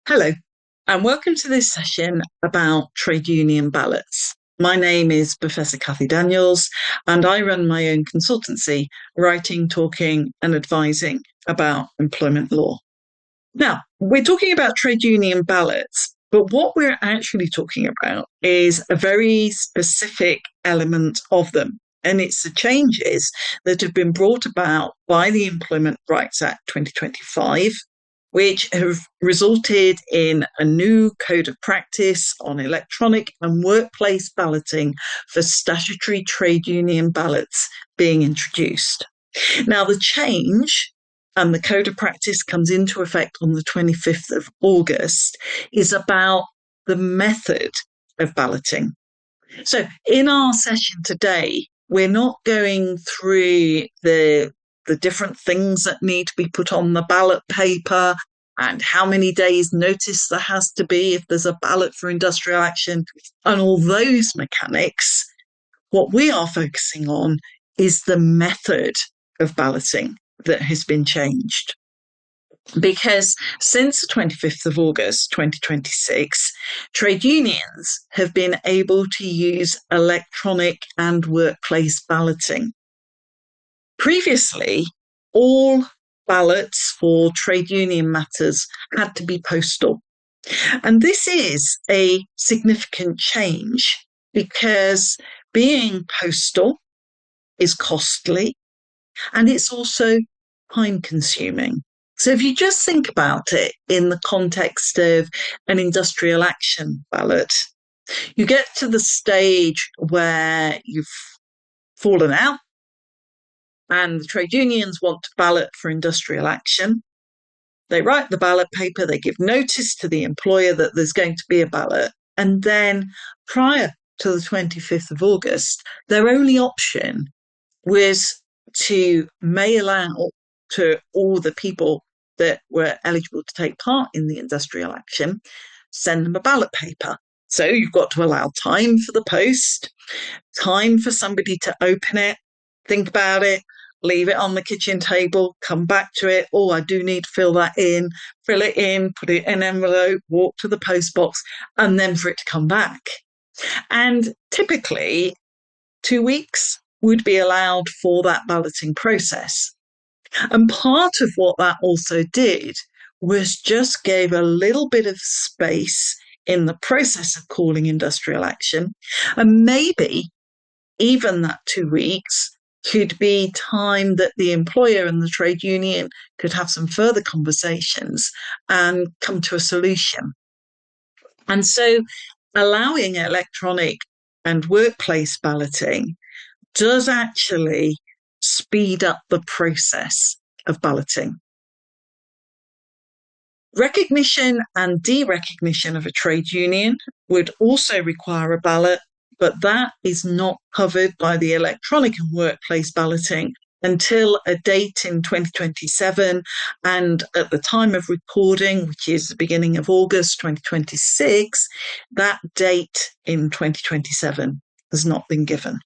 Hello, and welcome to this session about trade union ballots. My name is Professor Cathy Daniels, and I run my own consultancy, writing, talking, and advising about employment law. Now, we're talking about trade union ballots, but what we're actually talking about is a very specific element of them, and it's the changes that have been brought about by the Employment Rights Act 2025, which have resulted in a new code of practice on electronic and workplace balloting for statutory trade union ballots being introduced. Now, the change and the code of practice comes into effect on the 25th of August is about the method of balloting. So in our session today, we're not going through the different things that need to be put on the ballot paper and how many days notice there has to be if there's a ballot for industrial action and all those mechanics. What we are focusing on is the method of balloting that has been changed. Because since the 25th of August 2026, trade unions have been able to use electronic and workplace balloting. Previously, all ballots for trade union matters had to be postal. And this is a significant change because being postal is costly and it's also time consuming. So if you just think about it in the context of an industrial action ballot, you get to the stage where you've fallen out and the trade unions want to ballot for industrial action. They write the ballot paper, they give notice to the employer that there's going to be a ballot, and then prior to the 25th of August, their only option was to mail out to all the people that were eligible to take part in the industrial action, send them a ballot paper. So you've got to allow time for the post, time for somebody to open it, think about it, leave it on the kitchen table, come back to it. Oh, I do need to fill that in, fill it in, put it in an envelope, walk to the post box, and then for it to come back. And typically, 2 weeks would be allowed for that balloting process. And part of what that also did was just gave a little bit of space in the process of calling industrial action. And maybe even that 2 weeks could be time that the employer and the trade union could have some further conversations and come to a solution. And so allowing electronic and workplace balloting does actually speed up the process of balloting. Recognition and derecognition of a trade union would also require a ballot, but that is not covered by the electronic and workplace balloting until a date in 2027. And at the time of recording, which is the beginning of August 2026, that date in 2027 has not been given.